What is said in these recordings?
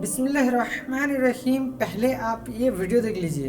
بسم اللہ الرحمن الرحیم. پہلے آپ یہ ویڈیو دیکھ لیجئے.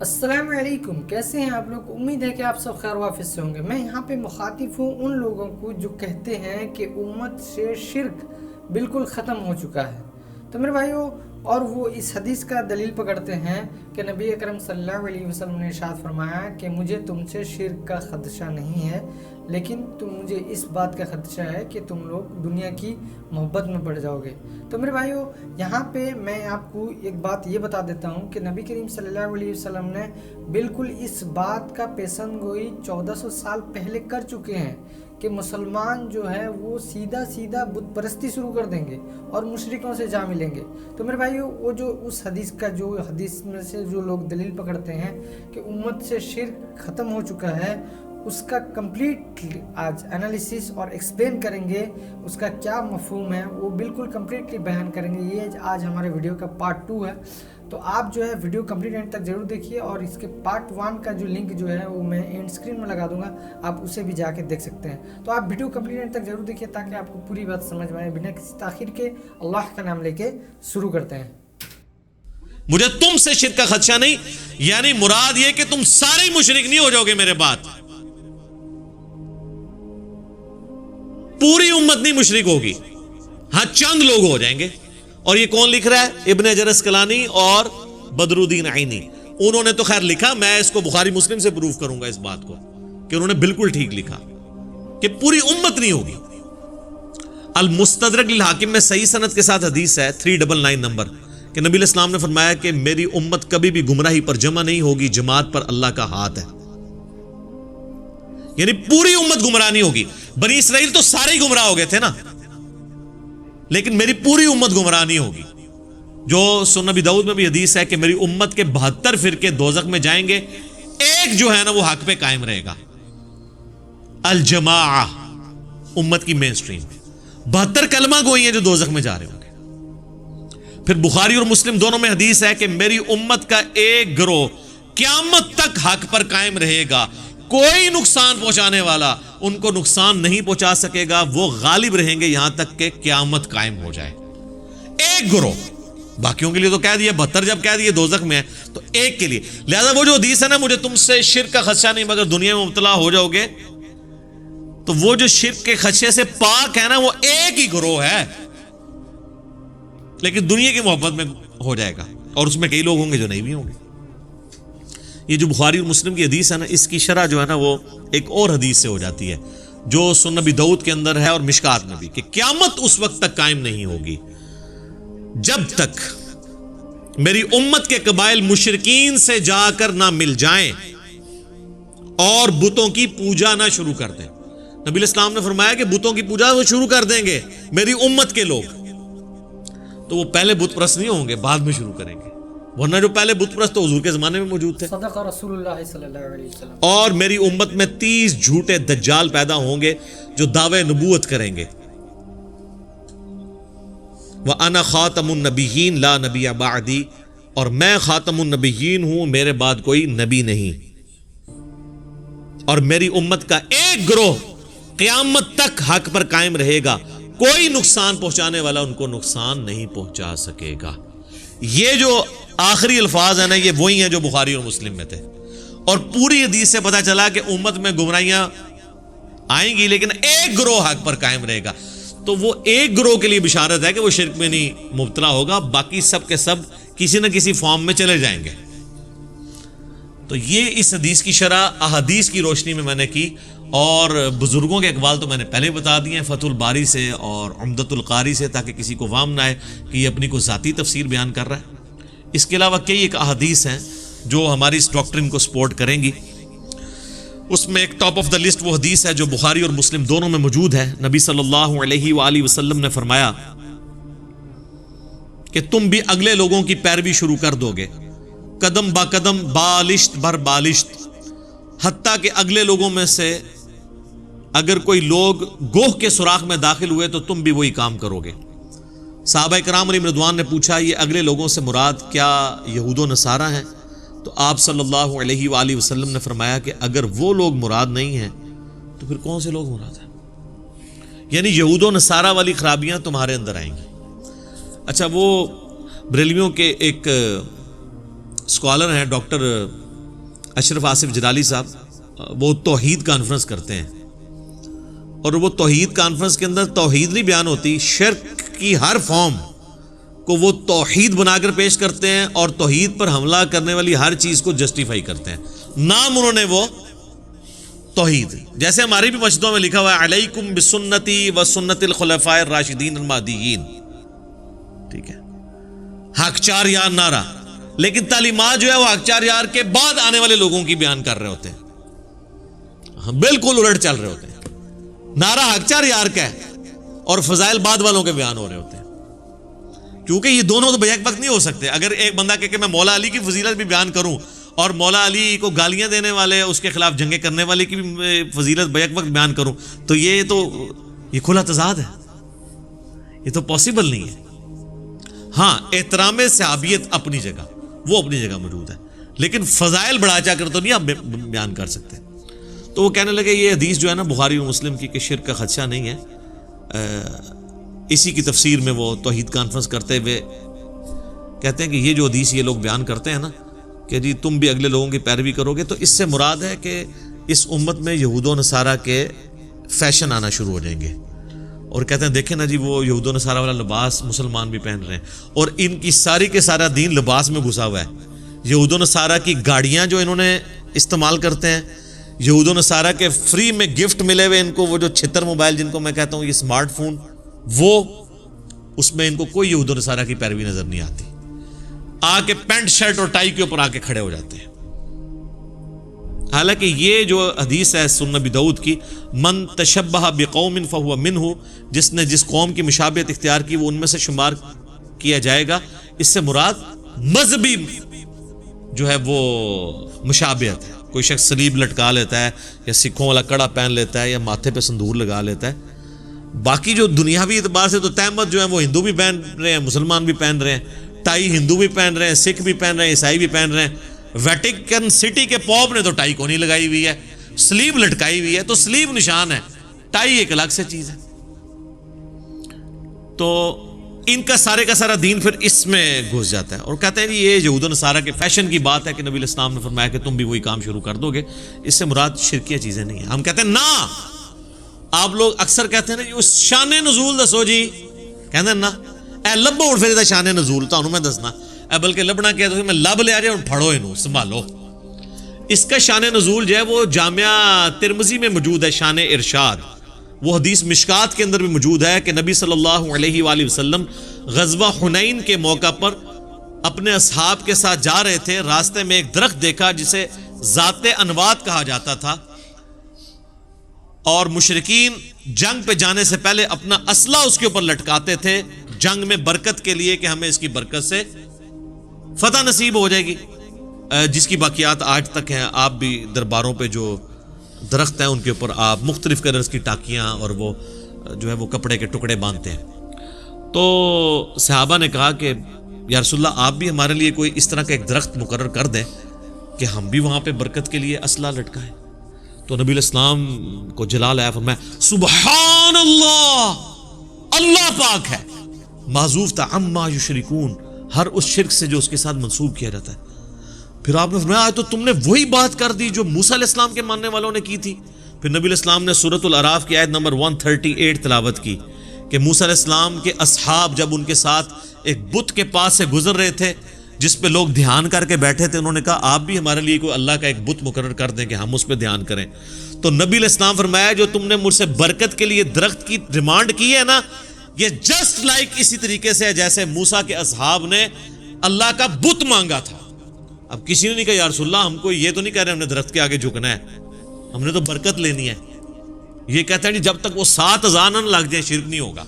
السلام علیکم. کیسے ہیں آپ لوگ؟ امید ہے کہ آپ سب خیر وافظ سے ہوں گے. میں یہاں پہ مخاطب ہوں ان لوگوں کو جو کہتے ہیں کہ امت سے شرک بالکل ختم ہو چکا ہے. تو میرے بھائیوں، اور وہ اس حدیث کا دلیل پکڑتے ہیں کہ نبی اکرم صلی اللہ علیہ وسلم نے ارشاد فرمایا کہ مجھے تم سے شرک کا خدشہ نہیں ہے، لیکن مجھے اس بات کا خدشہ ہے کہ تم لوگ دنیا کی محبت میں پڑ جاؤ گے. تو میرے بھائیوں، یہاں پہ میں آپ کو ایک بات یہ بتا دیتا ہوں کہ نبی کریم صلی اللہ علیہ وسلم نے بالکل اس بات کا پیشن گوئی 1400 سال پہلے کر چکے ہیں کہ مسلمان جو ہے وہ سیدھا بت پرستی شروع کر دیں گے اور مشرکوں سے جا ملیں گے. تو میرے بھائیو، وہ جو اس حدیث میں سے جو لوگ دلیل پکڑتے ہیں کہ امت سے شرک ختم ہو چکا ہے، اس کا کمپلیٹ آج انالیسس اور ایکسپلین کریں گے. اس کا کیا مفہوم ہے وہ بالکل کمپلیٹلی بیان کریں گے. یہ آج ہمارے ویڈیو کا پارٹ 2 ہے. تو آپ جو ہے ویڈیو کمپلیٹ اینڈ تک ضرور دیکھیے، اور اس کے پارٹ 1 کا جو لنک جو ہے وہ میں اینڈ اسکرین میں لگا دوں گا، آپ اسے بھی جا کے دیکھ سکتے ہیں. تو آپ ویڈیو کمپلیٹ اینڈ تک ضرور دیکھیے تاکہ آپ کو پوری بات سمجھ میں آئے. بنا کسی تاخیر کے اللہ کا نام لے کے شروع کرتے ہیں. مجھے تم سے شرک کا خدشہ نہیں، یعنی مراد یہ کہ تم سارے مشرک نہیں ہو جاؤ گے میرے بعد. پوری امت نہیں مشرک ہوگی، ہاں چند لوگ ہو جائیں گے. اور یہ کون لکھ رہا ہے؟ ابن حجر اسقلانی اور بدر الدین عینی. انہوں نے تو خیر لکھا، میں اس کو بخاری مسلم سے پروف کروں گا اس بات کو کہ انہوں نے بالکل ٹھیک لکھا کہ پوری امت نہیں ہوگی. المستدرک للحاکم میں صحیح سند کے ساتھ حدیث ہے 399 نمبر کہ نبی علیہ السلام نے فرمایا کہ میری امت کبھی بھی گمراہی پر جمع نہیں ہوگی، جماعت پر اللہ کا ہاتھ ہے. یعنی پوری امت گمراہ نہیں ہوگی. بنی اسرائیل تو سارے ہی گمراہ ہو گئے تھے نا، لیکن میری پوری امت گمراہ نہیں ہوگی. جو سنن ابی داؤد میں بھی حدیث ہے کہ میری امت کے 72 فرقے دوزخ میں جائیں گے، ایک جو ہے نا وہ حق پہ قائم رہے گا. الجماعہ امت کی مین سٹریم. 72 کلمہ گوئی ہیں جو دوزخ میں جا رہے ہوں گے. پھر بخاری اور مسلم دونوں میں حدیث ہے کہ میری امت کا ایک گروہ قیامت تک حق پر قائم رہے گا، کوئی نقصان پہنچانے والا ان کو نقصان نہیں پہنچا سکے گا، وہ غالب رہیں گے یہاں تک کہ قیامت قائم ہو جائے. ایک گروہ. باقیوں کے لیے تو کہہ دیا 72 جب کہہ دیے دوزخ میں ہے تو ایک کے لیے. لہذا وہ جو حدیث ہے نا مجھے تم سے شرک کا خدشہ نہیں مگر دنیا میں مبتلا ہو جاؤ گے، تو وہ جو شرک کے خدشے سے پاک ہے نا وہ ایک ہی گروہ ہے، لیکن دنیا کی محبت میں ہو جائے گا، اور اس میں کئی لوگ ہوں گے جو نہیں بھی ہوں گے. یہ جو بخاری اور مسلم کی حدیث ہے نا، اس کی شرح جو ہے نا وہ ایک اور حدیث سے ہو جاتی ہے جو سنن ابی داؤد کے اندر ہے اور مشکات میں بھی، کہ قیامت اس وقت تک قائم نہیں ہوگی جب تک میری امت کے قبائل مشرکین سے جا کر نہ مل جائیں اور بتوں کی پوجا نہ شروع کر دیں. نبی علیہ السلام نے فرمایا کہ بتوں کی پوجا وہ شروع کر دیں گے میری امت کے لوگ، تو وہ پہلے بت پرست نہیں ہوں گے، بعد میں شروع کریں گے. ورنہ جو پہلے بت پرست تو حضور کے زمانے میں موجود تھے. صدق رسول اللہ صلی اللہ علیہ وسلم. اور میری امت میں 30 جھوٹے دجال پیدا ہوں گے جو دعوے نبوت کریں گے. وَأَنَا خَاتَمُ النَّبِيِّينَ لَا نَبِيَّ بَعْدِي، اور میں خاتم النبیین ہوں، میرے بعد کوئی نبی نہیں. اور میری امت کا ایک گروہ قیامت تک حق پر قائم رہے گا، کوئی نقصان پہنچانے والا ان کو نقصان نہیں پہنچا سکے گا. یہ جو آخری الفاظ ہیں نا یہ وہی ہیں جو بخاری اور مسلم میں تھے. اور پوری حدیث سے پتہ چلا کہ امت میں گمراہیاں آئیں گی لیکن ایک گروہ حق پر قائم رہے گا. تو وہ ایک گروہ کے لیے بشارت ہے کہ وہ شرک میں نہیں مبتلا ہوگا، باقی سب کے سب کسی نہ کسی فارم میں چلے جائیں گے. تو یہ اس حدیث کی شرح احادیث کی روشنی میں نے کی، اور بزرگوں کے اقوال تو میں نے پہلے بتا دیے ہیں فتح الباری سے اور عمدۃ القاری سے، تاکہ کسی کو وہم نہ آئے کہ یہ اپنی کوئی ذاتی تفسیر بیان کر رہا ہے. اس کے علاوہ کئی ایک احادیث ہیں جو ہماری اس ڈاکٹرن کو سپورٹ کریں گی. اس میں ایک ٹاپ آف دا لسٹ وہ حدیث ہے جو بخاری اور مسلم دونوں میں موجود ہے. نبی صلی اللہ علیہ وآلہ وسلم نے فرمایا کہ تم بھی اگلے لوگوں کی پیروی شروع کر دو گے قدم با قدم بالشت بر بالشت، حتیٰ کہ اگلے لوگوں میں سے اگر کوئی لوگ گوہ کے سوراخ میں داخل ہوئے تو تم بھی وہی کام کرو گے۔ صحابہ کرام علیہم رضوان نے پوچھا یہ اگلے لوگوں سے مراد کیا یہود و نصارہ ہیں؟ تو آپ صلی اللہ علیہ وآلہ وسلم نے فرمایا کہ اگر وہ لوگ مراد نہیں ہیں تو پھر کون سے لوگ مراد ہیں؟ یعنی یہود و نصارہ والی خرابیاں تمہارے اندر آئیں گی۔ اچھا، وہ بریلویوں کے ایک اسکالر ہیں ڈاکٹر اشرف آصف جلالی صاحب، وہ توحید کانفرنس کرتے ہیں، اور وہ توحید کانفرنس کے اندر توحید نہیں بیان ہوتی، شرک کی ہر فارم کو وہ توحید بنا کر پیش کرتے ہیں اور توحید پر حملہ کرنے والی ہر چیز کو جسٹیفائی کرتے ہیں۔ نام انہوں نے وہ توحید، جیسے ہماری بھی مسجدوں میں لکھا ہوا ہے علیکم بسنتی و سنت الخلفاء الراشدین المہدیین، ٹھیک ہے، حق چار یار نعرہ، لیکن تعلیمات جو ہے وہ حق چار یار کے بعد آنے والے لوگوں کی بیان کر رہے ہوتے ہیں، بالکل الٹ چل رہے ہوتے ہیں۔ نعرہ حق چار یار کا ہے اور فضائل بعد والوں کے بیان ہو رہے ہوتے ہیں، کیونکہ یہ دونوں تو بیک وقت نہیں ہو سکتے۔ اگر ایک بندہ کہ میں مولا علی کی فضیلت بھی بیان کروں اور مولا علی کو گالیاں دینے والے اس کے خلاف جنگیں کرنے والے کی بھی فضیلت بیک وقت بیان کروں تو یہ کھلا تضاد ہے، یہ تو پاسبل نہیں ہے۔ ہاں، احترام صحابیت اپنی جگہ، وہ اپنی جگہ موجود ہے، لیکن فضائل بڑھا چا کر تو نہیں آپ بیان کر سکتے۔ تو وہ کہنے لگے یہ حدیث جو ہے نا بخاری و مسلم کی کہ شرک کا خدشہ نہیں ہے، اسی کی تفسیر میں وہ توحید کانفرنس کرتے ہوئے کہتے ہیں کہ یہ جو حدیث یہ لوگ بیان کرتے ہیں نا کہ جی تم بھی اگلے لوگوں کی پیروی کرو گے، تو اس سے مراد ہے کہ اس امت میں یہود و نصارہ کے فیشن آنا شروع ہو جائیں گے، اور کہتے ہیں دیکھیں نا جی وہ یہود و نصارہ والا لباس مسلمان بھی پہن رہے ہیں، اور ان کی ساری کے سارا دین لباس میں گھسا ہوا ہے۔ یہود و نصارہ کی گاڑیاں جو انہوں نے استعمال کرتے ہیں، یہود و نصارہ کے فری میں گفٹ ملے ہوئے ان کو وہ جو چھتر موبائل جن کو میں کہتا ہوں یہ اسمارٹ فون، وہ اس میں ان کو کوئی یہود و نصارہ کی پیروی نظر نہیں آتی، آ کے پینٹ شرٹ اور ٹائی کے اوپر آ کے کھڑے ہو جاتے ہیں۔ حالانکہ یہ جو حدیث ہے سنن ابی داؤد کی، من تشبہ بقوم فہو منہ، جس نے جس قوم کی مشابہت اختیار کی وہ ان میں سے شمار کیا جائے گا، اس سے مراد مذہبی جو ہے وہ مشابہت ہے۔ کوئی شخص صلیب لٹکا لیتا ہے یا سکھوں والا کڑا پہن لیتا ہے یا ماتھے پہ سندور لگا لیتا ہے، باقی جو دنیاوی اعتبار سے تو تہمت جو ہے وہ ہندو بھی پہن رہے ہیں، مسلمان بھی پہن رہے ہیں، ٹائی ہندو بھی پہن رہے ہیں، سکھ بھی پہن رہے ہیں، عیسائی بھی پہن رہے ہیں۔ ویٹیکن سٹی کے پوپ نے تو ٹائی کو نہیں لگائی ہوئی ہے، سلیب لٹکائی ہوئی ہے، تو سلیب نشان ہے، ٹائی ایک الگ سے چیز ہے۔ تو ان کا سارا دین پھر اس میں گھس جاتا ہے، اور کہتے ہیں کہ یہ یہود و نصارہ کے فیشن کی بات ہے کہ نبی علیہ السلام نے فرمایا کہ تم بھی وہی کام شروع کر دو گے، اس سے مراد شرکیہ چیزیں نہیں ہیں۔ ہم کہتے ہیں نا، آپ لوگ اکثر کہتے ہیں نا اس شان نزول دسو جی، کہتے ہیں نا اے لبو پھر دا شان نزول تانوں میں دسنا، اے بلکہ لبنا کیا تو میں لب لیا جائے اور پھڑو انہوں سنبھالو۔ اس کا شان نزول جو ہے وہ جامعہ ترمذی میں موجود ہے، شان ارشاد، وہ حدیث مشکات کے اندر بھی موجود ہے کہ نبی صلی اللہ علیہ وآلہ وسلم غزوہ حنین کے موقع پر اپنے اصحاب کے ساتھ جا رہے تھے، راستے میں ایک درخت دیکھا جسے ذات انوات کہا جاتا تھا، اور مشرکین جنگ پہ جانے سے پہلے اپنا اسلحہ اس کے اوپر لٹکاتے تھے جنگ میں برکت کے لیے کہ ہمیں اس کی برکت سے فتح نصیب ہو جائے گی، جس کی باقیات آج تک ہیں۔ آپ بھی درباروں پہ جو درخت ہیں ان کے اوپر آپ مختلف کلرز کی ٹاکیاں اور وہ جو ہے وہ کپڑے کے ٹکڑے باندھتے ہیں۔ تو صحابہ نے کہا کہ یا رسول اللہ آپ بھی ہمارے لیے کوئی اس طرح کا ایک درخت مقرر کر دیں کہ ہم بھی وہاں پہ برکت کے لیے اسلحہ لٹکائیں۔ تو نبی علیہ السلام کو جلال آیا، فرمایا سبحان اللہ، اللہ پاک ہے، معذوف تھا عما یشرکون، ہر اس شرک سے جو اس کے ساتھ منسوب کیا جاتا ہے۔ پھر آپ نے فرمایا تو تم نے وہی بات کر دی جو موسیٰ علیہ السلام کے ماننے والوں نے کی تھی۔ پھر نبی علیہ السلام نے سورۃ الاعراف کی آیت نمبر 138 تلاوت کی کہ موسیٰ علیہ السلام کے اصحاب جب ان کے ساتھ ایک بت کے پاس سے گزر رہے تھے جس پہ لوگ دھیان کر کے بیٹھے تھے، انہوں نے کہا آپ بھی ہمارے لیے کوئی اللہ کا ایک بت مقرر کر دیں کہ ہم اس پہ دھیان کریں۔ تو نبی علیہ السلام فرمایا جو تم نے مجھ سے برکت کے لیے درخت کی ڈیمانڈ کی ہے نا، یہ جسٹ لائک اسی طریقے سے جیسے موسیٰ کے اصحاب نے اللہ کا بت مانگا تھا۔ اب کسی نے نہیں کہا یا رسول اللہ ہم کو یہ تو نہیں کہہ رہے ہم نے درخت کے آگے جھکنا ہے، ہم نے تو برکت لینی ہے۔ یہ کہتا ہے جب تک وہ 7 اذان نہ لگ جائیں شرک نہیں ہوگا۔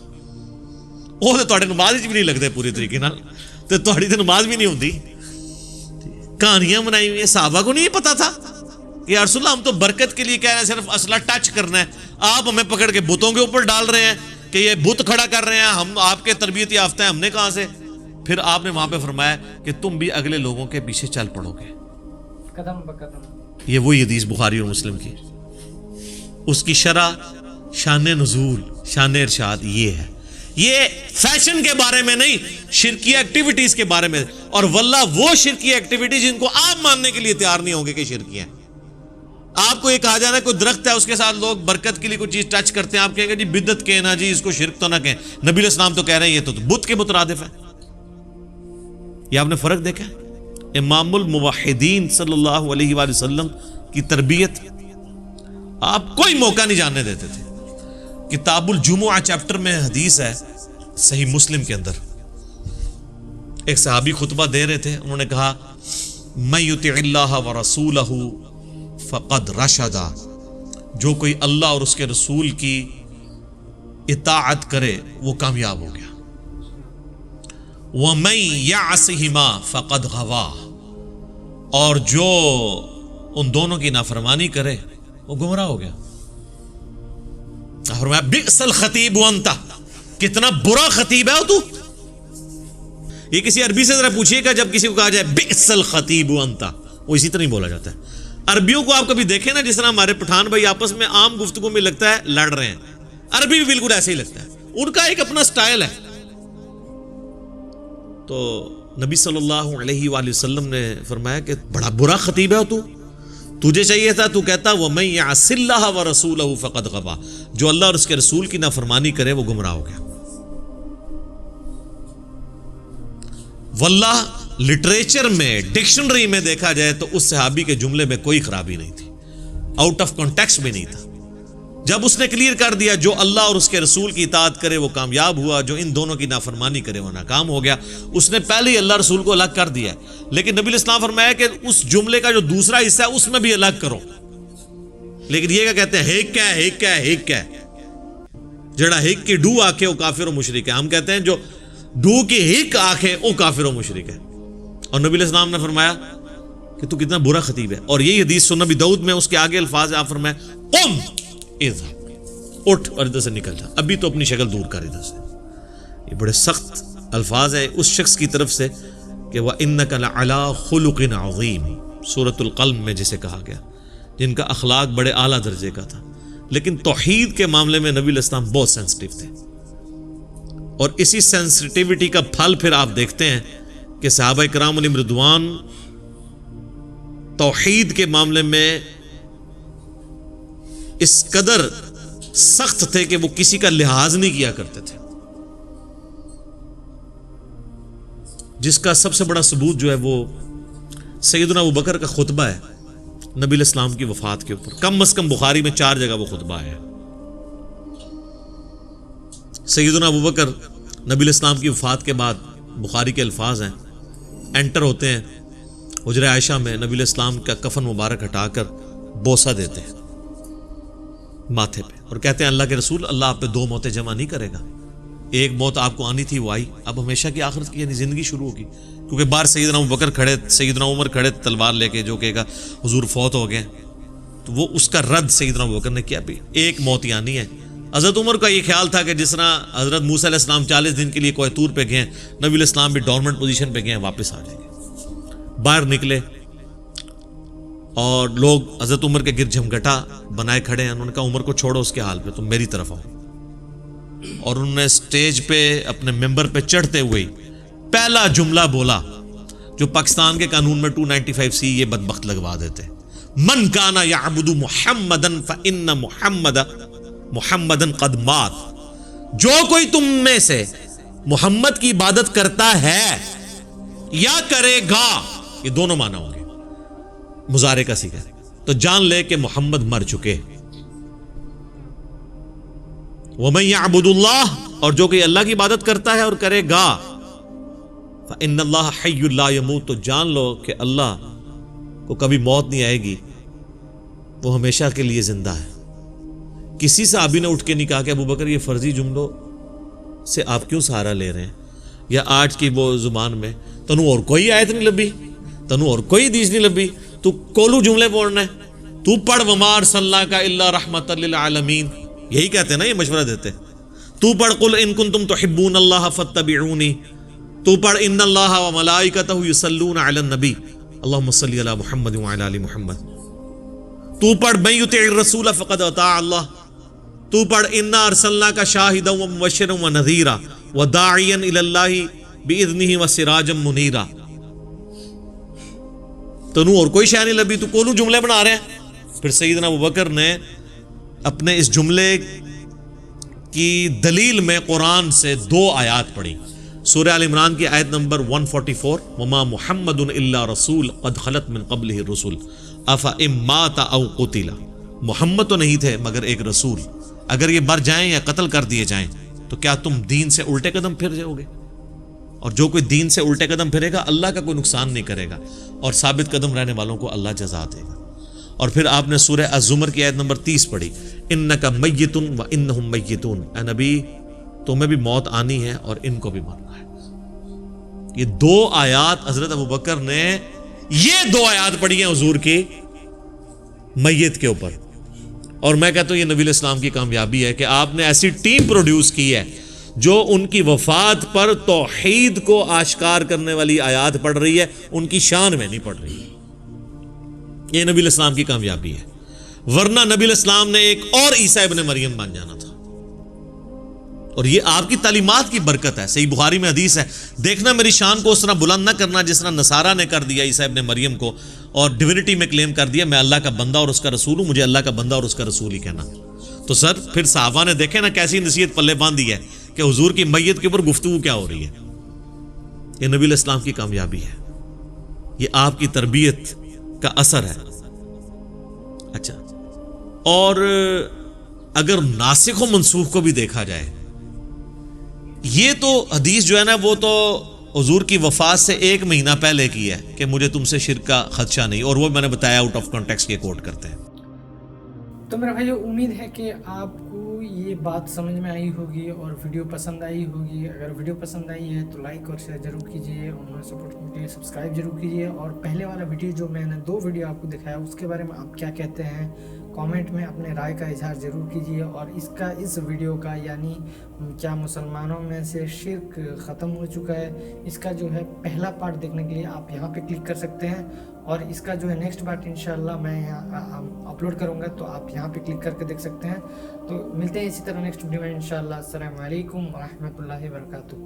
وہ تو تھوڑے نماز بھی نہیں لگتے پوری طریقے نال، تو تھوڑی تو نماز بھی نہیں ہوتی۔ کہانیاں بنائی ہوئی ہیں. صحابہ کو نہیں یہ پتا تھا کہ یا رسول اللہ ہم تو برکت کے لیے کہہ رہے ہیں, صرف اسلحہ ٹچ کرنا ہے, آپ ہمیں پکڑ کے بتوں کے اوپر ڈال رہے ہیں کہ یہ بت کھڑا کر رہے ہیں, ہم آپ کے تربیت یافتہ ہیں, ہم نے کہاں سے. پھر آپ نے وہاں پہ فرمایا کہ تم بھی اگلے لوگوں کے پیچھے چل پڑو گے قدم بقدم. یہ وہی حدیث بخاری اور مسلم کی, اس کی شرح, شان نزول, شان ارشاد یہ ہے. یہ فیشن کے بارے میں نہیں, شرکی ایکٹیویٹیز کے بارے میں. اور واللہ وہ شرکی ایکٹیویٹیز جن کو آپ ماننے کے لیے تیار نہیں ہوں گے کہ شرکی ہیں. آپ کو یہ کہا جا رہا ہے کوئی درخت ہے اس کے ساتھ لوگ برکت کے لیے کوئی چیز ٹچ کرتے ہیں, آپ کہیں گے جی بدعت کہیں نا جی, اس کو شرک تو نہ کہیں. نبی علیہ السلام تو کہہ رہے ہیں یہ تو بت کے مترادف ہے. یہ آپ نے فرق دیکھا ہے. امام الموحدین صلی اللہ علیہ وآلہ وسلم کی تربیت آپ کوئی موقع نہیں جاننے دیتے تھے. کتاب الجمعہ چیپٹر میں حدیث ہے صحیح مسلم کے اندر, ایک صحابی خطبہ دے رہے تھے, انہوں نے کہا من یطع اللہ ورسولہ فقد رشدا, جو کوئی اللہ اور اس کے رسول کی اطاعت کرے وہ کامیاب ہو گیا. وَمَن يَعْصِهِمَا فَقَدْ غَوَا, اور جو ان دونوں کی نافرمانی کرے وہ گمراہ ہو گیا. فرمایا بئس الخطیب وانت, کتنا برا خطیب ہے تو. یہ کسی عربی سے ذرا پوچھیے گا, جب کسی کو کہا جائے بئس الخطیب وانت, وہ اسی طرح ہی بولا جاتا ہے. عربیوں کو آپ کبھی دیکھیں نا, جس طرح ہمارے پٹھان بھائی آپس میں عام گفتگو میں لگتا ہے لڑ رہے ہیں, عربی بھی بالکل ایسے ہی لگتا ہے, ان کا ایک اپنا سٹائل ہے. تو نبی صلی اللہ علیہ وآلہ وسلم نے فرمایا کہ بڑا برا خطیب ہے تو, تجھے چاہیے تھا تو کہتا وَمَن يَعْصِ اللَّهَ وَرَسُولَهُ فَقَدْ غَوَا, جو اللہ اور اس کے رسول کی نافرمانی کرے وہ گمراہ ہو گیا. واللہ لٹریچر میں, ڈکشنری میں دیکھا جائے تو اس صحابی کے جملے میں کوئی خرابی نہیں تھی, آؤٹ آف کانٹیکسٹ بھی نہیں تھا. جب اس نے کلیئر کر دیا جو اللہ اور اس کے رسول کی اطاعت کرے وہ کامیاب ہوا, جو ان دونوں کی نافرمانی کرے وہ ناکام ہو گیا, اس نے پہلے ہی اللہ رسول کو الگ کر دیا. لیکن نبی علیہ السلام فرمایا کہ اس جملے کا جو دوسرا حصہ ہے اس میں بھی الگ کرو. لیکن یہ کیا کہتے ہیں, ہک ہے, ہک ہے, ہک ہے, جڑا ہک کی ڈو آنکھیں وہ کافر و مشرک ہے. ہم کہتے ہیں جو ڈو کی ہک آنکھیں وہ کافر و مشرک ہے. اور نبی علیہ السلام نے فرمایا کہ تو کتنا برا خطیب ہے. اور یہی حدیث سنن ابی داؤد میں اس کے آگے الفاظ ہیں, آپ فرمایا قم اذهب, اٹھ اور ادھر سے نکل جا, ابھی تو اپنی شکل دور کر ادھر سے. یہ بڑے سخت الفاظ ہیں اس شخص کی طرف سے کہ وَإِنَّكَ لَعَلَىٰ خُلُقٍ عَظِيمٍ, سورۃ القلم میں جسے کہا گیا, جن کا اخلاق بڑے اعلیٰ درجے کا تھا. لیکن توحید کے معاملے میں نبی علیہ السلام بہت سینسٹیو تھے. اور اسی سینسٹیوٹی کا پھل پھر آپ دیکھتے ہیں کہ صحابہ کرام علیہم رضوان توحید کے معاملے میں اس قدر سخت تھے کہ وہ کسی کا لحاظ نہیں کیا کرتے تھے. جس کا سب سے بڑا ثبوت جو ہے وہ سیدنا ابو بکر کا خطبہ ہے نبی علیہ السلام کی وفات کے اوپر. کم از کم بخاری میں 4 جگہ وہ خطبہ ہے. سیدنا ابو بکر نبی علیہ السلام کی وفات کے بعد, بخاری کے الفاظ ہیں, انٹر ہوتے ہیں حجرہ عائشہ میں, نبی علیہ السلام کا کفن مبارک ہٹا کر بوسہ دیتے ہیں ماتھے پہ, اور کہتے ہیں اللہ کے رسول, اللہ آپ پہ 2 موتیں جمع نہیں کرے گا. ایک موت آپ کو آنی تھی وہ آئی, اب ہمیشہ کی آخرت کی یعنی زندگی شروع ہوگی. کیونکہ باہر سیدنا ابو بکر کھڑے, سیدنا عمر کھڑے تلوار لے کے, جو کہے گا حضور فوت ہو گئے, تو وہ اس کا رد سیدنا ابو بکر نے کیا, بھی ایک موت ہی آنی ہے. حضرت عمر کا یہ خیال تھا کہ جس طرح حضرت موسیٰ علیہ السلام 40 دن کے لیے کوہ طور پہ گئے, نبی علیہ السلام بھی ڈورمنٹ پوزیشن پہ گئے, واپس آ جائیں گے. باہر نکلے اور لوگ حضرت عمر کے گرد جھمگٹا بنائے کھڑے ہیں. انہوں نے کہا عمر کو چھوڑو اس کے حال پہ, تم میری طرف آؤ. اور انہوں نے سٹیج پہ اپنے ممبر پہ چڑھتے ہوئے پہلا جملہ بولا جو پاکستان کے قانون میں 295C یہ بدبخت لگوا دیتے, من کانا یعبد محمدن فإن محمدن قد مات, جو کوئی تم میں سے محمد کی عبادت کرتا ہے یا کرے گا, یہ دونوں معنی ہوں گے, مضارع کا صیغہ, تو جان لے کہ محمد مر چکے. وَمَن يَعْبُدُ اللَّهَ, اور جو کوئی اللہ کی عبادت کرتا ہے اور کرے گا, فَإِنَّ اللَّهَ حَيٌّ لَا يَمُوتُ, تو جان لو کہ اللہ کو کبھی موت نہیں آئے گی, وہ ہمیشہ کے لیے زندہ ہے. کسی صحابی نے اٹھ کے نہیں کہا کہ ابو بکر یہ فرضی جملوں سے آپ کیوں سہارا لے رہے ہیں, یا آج کی وہ زبان میں تنو اور کوئی آیت نہیں لبھی, تنو اور کوئی حدیث نہیں لبھی, تو کولو جملے بولنا ہے. تو پڑھ وما ارسلناک الا رحمۃ للعالمین, یہی کہتے ہیں نا, یہ مشورہ دیتے ہیں. تو پڑھ قل ان کنتم تحبون اللہ فاتبعونی. تو پڑھ ان اللہ وملائکتہ یصلون علی النبی اللہم صلی علی محمد وعلی آل محمد. تو پڑھ من یطع الرسول فقد اطاع اللہ. تو پڑھ انا ارسلناک شاہدا ومبشرا ونذیرا وداعیا الی اللہ باذنہ وسراجا منیرا. تنو اور کوئی شے نہیں لبھی, تو کولو جملے بنا رہے ہیں. پھر سیدنا ابوبکر نے اپنے اس جملے کی دلیل میں قرآن سے 2 آیات پڑھی. سورہ آل عمران کی آیت نمبر 144, وما محمد الا رسول قد خلت من قبلہ الرسل افإن مات او قتل. محمد تو نہیں تھے مگر ایک رسول, اگر یہ مر جائیں یا قتل کر دیے جائیں تو کیا تم دین سے الٹے قدم پھر جاؤ گے؟ اور جو کوئی دین سے الٹے قدم پھرے گا اللہ کا کوئی نقصان نہیں کرے گا, اور ثابت قدم رہنے والوں کو اللہ جزا دے گا. اور پھر آپ نے سورہ الزمر کی آیت نمبر 30 پڑھی, انک میت وانہم میتون. اے نبی تمہیں بھی موت آنی ہے اور ان کو بھی مرنا ہے. یہ 2 آیات حضرت ابوبکر نے, یہ 2 آیات پڑھی ہیں حضور کی میت کے اوپر. اور میں کہتا ہوں یہ نبی الاسلام کی کامیابی ہے کہ آپ نے ایسی ٹیم پروڈیوس کی ہے جو ان کی وفات پر توحید کو آشکار کرنے والی آیات پڑھ رہی ہے, ان کی شان میں نہیں پڑھ رہی ہے. یہ نبی الاسلام کی کامیابی ہے, ورنہ نبی الاسلام نے ایک اور عیسیٰ ابن مریم بن جانا تھا. اور یہ آپ کی تعلیمات کی برکت ہے. صحیح بخاری میں حدیث ہے, دیکھنا میری شان کو اس طرح بلند نہ کرنا جس طرح نصارہ نے کر دیا عیسیٰ ابن مریم کو, اور ڈیوینٹی میں کلیم کر دیا میں اللہ کا بندہ اور اس کا رسول ہوں, مجھے اللہ کا بندہ اور اس کا رسول ہی کہنا. تو سر پھر صحابہ نے دیکھے نا کیسی نصیحت پلے باندھی ہے کہ حضور کی میت کے اوپر گفتگو کیا ہو رہی ہے. یہ نبی الاسلام کی کامیابی ہے, یہ آپ کی تربیت کا اثر ہے. اچھا, اور اگر ناسخ و منسوخ کو بھی دیکھا جائے, یہ تو حدیث جو ہے نا وہ تو حضور کی وفات سے 1 مہینہ پہلے کی ہے کہ مجھے تم سے شرک کا خدشہ نہیں, اور وہ میں نے بتایا آؤٹ آف کانٹیکسٹ کے کوٹ کرتے ہیں. تو میرے بھائیو امید ہے کہ آپ کو یہ بات سمجھ میں آئی ہوگی اور ویڈیو پسند آئی ہوگی. اگر ویڈیو پسند آئی ہے تو لائک اور شیئر ضرور کیجیے, اور ہمیں سپورٹ کرنے کے لیے سبسکرائب ضرور کیجیے. اور پہلے والا ویڈیو جو میں نے 2 ویڈیو آپ کو دکھایا اس کے بارے میں آپ کیا کہتے ہیں کامنٹ میں اپنے رائے کا اظہار ضرور کیجیے. اور اس ویڈیو کا یعنی کیا مسلمانوں میں سے شرک ختم ہو چکا ہے, اس کا جو ہے پہلا پارٹ دیکھنے کے لیے آپ یہاں پہ کلک کر سکتے ہیں, اور اس کا جو ہے نیکسٹ پارٹ انشاءاللہ میں یہاں اپلوڈ کروں گا تو آپ یہاں پہ کلک کر کے دیکھ سکتے ہیں. تو ملتے ہیں اسی طرح نیکسٹ ویڈیو میں انشاءاللہ. السلام علیکم ورحمۃ اللہ وبرکاتہ.